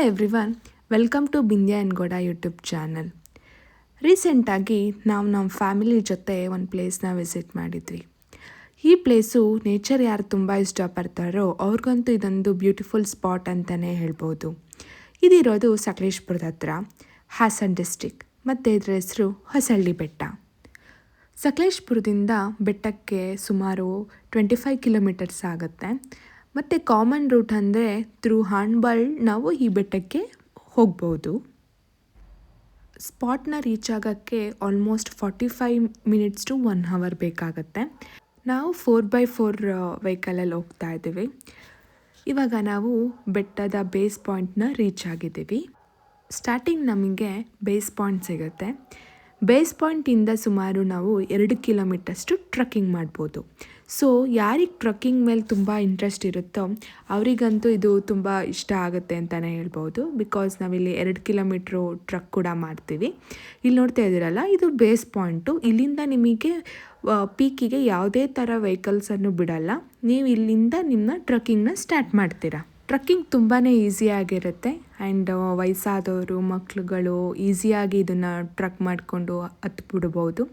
Hi everyone, welcome to Bindya and Gowda YouTube channel. ರೀಸೆಂಟಾಗಿ ನಾವು ನಮ್ಮ ಫ್ಯಾಮಿಲಿ ಜೊತೆ ಒಂದು ಪ್ಲೇಸ್ನ ವಿಸಿಟ್ ಮಾಡಿದ್ವಿ. ಈ ಪ್ಲೇಸು ನೇಚರ್ ಯಾರು ತುಂಬ ಇಷ್ಟಪಡ್ತಾರೋ ಅವ್ರಿಗಂತೂ ಇದೊಂದು ಬ್ಯೂಟಿಫುಲ್ ಸ್ಪಾಟ್ ಅಂತಲೇ ಹೇಳ್ಬೋದು. ಇದಿರೋದು ಸಕಲೇಶಪುರದ ಹತ್ರ, ಹಾಸನ್ ಡಿಸ್ಟಿಕ್, ಮತ್ತು ಇದರ ಹೆಸರು ಹೊಸಳ್ಳಿ ಬೆಟ್ಟ. ಸಕಲೇಶಪುರದಿಂದ ಬೆಟ್ಟಕ್ಕೆ ಸುಮಾರು 25 ಕಿಲೋಮೀಟರ್ಸ್ ಆಗುತ್ತೆ. ಮತ್ತು ಕಾಮನ್ ರೂಟ್ ಅಂದರೆ ಥ್ರೂ ಹಾಂಡ್ಬಾಳ್ ನಾವು ಈ ಬೆಟ್ಟಕ್ಕೆ ಹೋಗ್ಬೋದು. ಸ್ಪಾಟ್ನ ರೀಚ್ ಆಗೋಕ್ಕೆ ಆಲ್ಮೋಸ್ಟ್ 45 ಮಿನಿಟ್ಸ್ ಟು 1 ಅವರ್ ಬೇಕಾಗತ್ತೆ. ನಾವು 4x4 ವೆಹಿಕಲಲ್ಲಿ ಹೋಗ್ತಾ ಇದ್ದೀವಿ. ಇವಾಗ ನಾವು ಬೆಟ್ಟದ ಬೇಸ್ ಪಾಯಿಂಟ್ನ ರೀಚ್ ಆಗಿದ್ದೀವಿ. ಸ್ಟಾರ್ಟಿಂಗ್ ನಮಗೆ ಬೇಸ್ ಪಾಯಿಂಟ್ ಸಿಗುತ್ತೆ. ಬೇಸ್ ಪಾಯಿಂಟಿಂದ ಸುಮಾರು ನಾವು 2 ಕಿಲೋಮೀಟರ್ಷ್ಟು ಟ್ರಕ್ಕಿಂಗ್ ಮಾಡ್ಬೋದು. ಸೊ ಯಾರಿಗೆ ಟ್ರಕ್ಕಿಂಗ್ ಮೇಲೆ ತುಂಬ ಇಂಟ್ರೆಸ್ಟ್ ಇರುತ್ತೋ ಅವರಿಗಂತೂ ಇದು ತುಂಬ ಇಷ್ಟ ಆಗುತ್ತೆ ಅಂತಲೇ ಹೇಳ್ಬೋದು. ಬಿಕಾಸ್ ನಾವಿಲ್ಲಿ 2 ಕಿಲೋಮೀಟ್ರು ಟ್ರಕ್ ಕೂಡ ಮಾಡ್ತೀವಿ. ಇಲ್ಲಿ ನೋಡ್ತಾ ಇದ್ದೀರಲ್ಲ, ಇದು ಬೇಸ್ ಪಾಯಿಂಟು. ಇಲ್ಲಿಂದ ನಿಮಗೆ ಪೀಕಿಗೆ ಯಾವುದೇ ಥರ ವೆಹಿಕಲ್ಸನ್ನು ಬಿಡಲ್ಲ. ನೀವು ಇಲ್ಲಿಂದ ನಿಮ್ಮ ಟ್ರಕ್ಕಿಂಗ್ನ ಸ್ಟಾರ್ಟ್ ಮಾಡ್ತೀರಾ. ಟ್ರಕ್ಕಿಂಗ್ ತುಂಬಾ ಈಸಿಯಾಗಿರುತ್ತೆ ಆ್ಯಂಡ್ ವಯಸ್ಸಾದವರು, ಮಕ್ಕಳುಗಳು ಈಸಿಯಾಗಿ ಇದನ್ನು ಟ್ರಕ್ ಮಾಡಿಕೊಂಡು ಹತ್ಬಿಡ್ಬೋದು.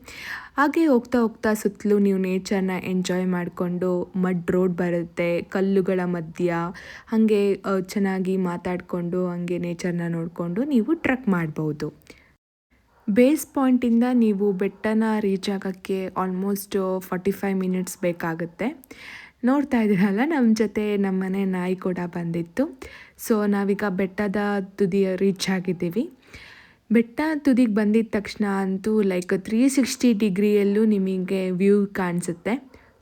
ಹಾಗೆ ಹೋಗ್ತಾ ಹೋಗ್ತಾ ಸುತ್ತಲೂ ನೀವು ನೇಚರ್ನ ಎಂಜಾಯ್ ಮಾಡಿಕೊಂಡು, ಮಡ್ ರೋಡ್ ಬರುತ್ತೆ, ಕಲ್ಲುಗಳ ಮಧ್ಯ ಹಾಗೆ ಚೆನ್ನಾಗಿ ಮಾತಾಡಿಕೊಂಡು ಹಾಗೆ ನೇಚರ್ನ ನೋಡಿಕೊಂಡು ನೀವು ಟ್ರಕ್ ಮಾಡ್ಬೋದು. ಬೇಸ್ ಪಾಯಿಂಟಿಂದ ನೀವು ಬೆಟ್ಟನ ರೀಚ್ ಆಗೋಕ್ಕೆ ಆಲ್ಮೋಸ್ಟ್ 45 ಮಿನಿಟ್ಸ್ ಬೇಕಾಗುತ್ತೆ. ನೋಡ್ತಾ ಇದ್ದೀರಲ್ಲ, ನಮ್ಮ ಜೊತೆ ನಮ್ಮನೆ ನಾಯಿ ಕೂಡ ಬಂದಿತ್ತು. ಸೊ ನಾವೀಗ ಬೆಟ್ಟದ ತುದಿ ರೀಚ್ ಆಗಿದ್ದೀವಿ. ಬೆಟ್ಟ ತುದಿಗೆ ಬಂದಿದ್ದ ತಕ್ಷಣ ಅಂತೂ ಲೈಕ್ 360 ಡಿಗ್ರಿಯಲ್ಲೂ ನಿಮಗೆ ವ್ಯೂ ಕಾಣಿಸುತ್ತೆ.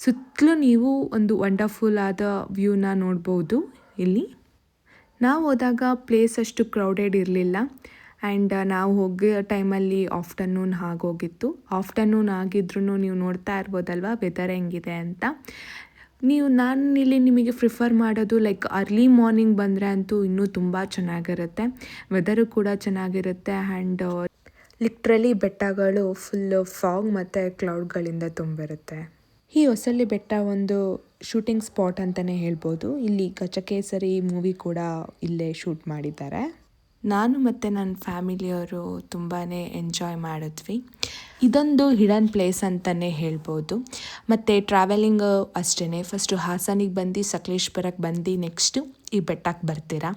ಸುತ್ತಲೂ ನೀವು ಒಂದು ವಂಡರ್ಫುಲ್ ಆದ ವ್ಯೂನ ನೋಡ್ಬೋದು. ಇಲ್ಲಿ ನಾವು ಹೋದಾಗ ಪ್ಲೇಸ್ ಅಷ್ಟು ಕ್ರೌಡೆಡ್ ಇರಲಿಲ್ಲ ಆ್ಯಂಡ್ ನಾವು ಹೋಗೋ ಟೈಮಲ್ಲಿ ಆಫ್ಟರ್ನೂನ್ ಆಗೋಗಿತ್ತು. ಆಫ್ಟರ್ನೂನ್ ಆಗಿದ್ರೂ ನೀವು ನೋಡ್ತಾ ಇರ್ಬೋದಲ್ವ ವೆದರ್ ಹೆಂಗಿದೆ ಅಂತ. ನಾನಿಲ್ಲಿ ನಿಮಗೆ ಪ್ರಿಫರ್ ಮಾಡೋದು ಲೈಕ್ ಅರ್ಲಿ ಮಾರ್ನಿಂಗ್ ಬಂದರೆ ಅಂತೂ ಇನ್ನೂ ತುಂಬ ಚೆನ್ನಾಗಿರುತ್ತೆ. ವೆದರು ಕೂಡ ಚೆನ್ನಾಗಿರುತ್ತೆ ಆ್ಯಂಡ್ ಲಿಟ್ರಲಿ ಬೆಟ್ಟಗಳು ಫುಲ್ಲು ಫಾಗ್ ಮತ್ತು ಕ್ಲೌಡ್ಗಳಿಂದ ತುಂಬಿರುತ್ತೆ. ಈ ಹೊಸಳ್ಳಿ ಬೆಟ್ಟ ಒಂದು ಶೂಟಿಂಗ್ ಸ್ಪಾಟ್ ಅಂತಲೇ ಹೇಳ್ಬೋದು. ಇಲ್ಲಿ ಗಜಕೇಸರಿ ಮೂವಿ ಕೂಡ ಇಲ್ಲೇ ಶೂಟ್ ಮಾಡಿದ್ದಾರೆ. ನಾನು ಮತ್ತು ನನ್ನ ಫ್ಯಾಮಿಲಿಯವರು ತುಂಬಾ ಎಂಜಾಯ್ ಮಾಡಿದ್ವಿ. ಇದೊಂದು ಹಿಡನ್ ಪ್ಲೇಸ್ ಅಂತಲೇ ಹೇಳ್ಬೋದು. ಮತ್ತು ಟ್ರಾವೆಲಿಂಗ್ ಅಷ್ಟೇ, ಫಸ್ಟು ಹಾಸನಿಗೆ ಬಂದು ಸಕಲೇಶಪುರಕ್ಕೆ ಬಂದು ನೆಕ್ಸ್ಟು ಈ ಬೆಟ್ಟಕ್ಕೆ ಬರ್ತೀರಾ.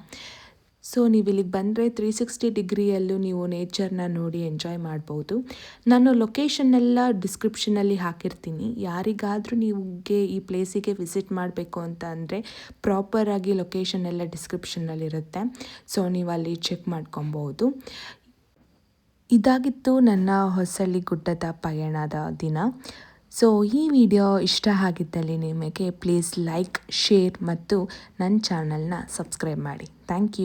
ಸೊ ನೀವು ಇಲ್ಲಿಗೆ ಬಂದರೆ 360 ಡಿಗ್ರಿಯಲ್ಲೂ ನೀವು ನೇಚರ್ನ ನೋಡಿ ಎಂಜಾಯ್ ಮಾಡ್ಬೋದು. ನಾನು ಲೊಕೇಶನ್ನೆಲ್ಲ ಡಿಸ್ಕ್ರಿಪ್ಷನಲ್ಲಿ ಹಾಕಿರ್ತೀನಿ. ಯಾರಿಗಾದರೂ ನೀವುಗೆ ಈ ಪ್ಲೇಸಿಗೆ ವಿಸಿಟ್ ಮಾಡಬೇಕು ಅಂತ ಅಂದರೆ ಪ್ರಾಪರಾಗಿ ಲೊಕೇಶನ್ ಎಲ್ಲ ಡಿಸ್ಕ್ರಿಪ್ಷನ್ನಲ್ಲಿರುತ್ತೆ. ಸೊ ನೀವು ಅಲ್ಲಿ ಚೆಕ್ ಮಾಡ್ಕೊಬೋದು. ಇದಾಗಿತ್ತು ನನ್ನ ಹೊಸಳ್ಳಿ ಗುಡ್ಡದ ಪಯಣದ ದಿನ. ಸೊ ಈ ವಿಡಿಯೋ ಇಷ್ಟ ಆಗಿದ್ದಲ್ಲಿ ನಿಮಗೆ ಪ್ಲೀಸ್ ಲೈಕ್, ಶೇರ್ ಮತ್ತು ನನ್ನ ಚಾನಲ್ನ ಸಬ್ಸ್ಕ್ರೈಬ್ ಮಾಡಿ. Thank you.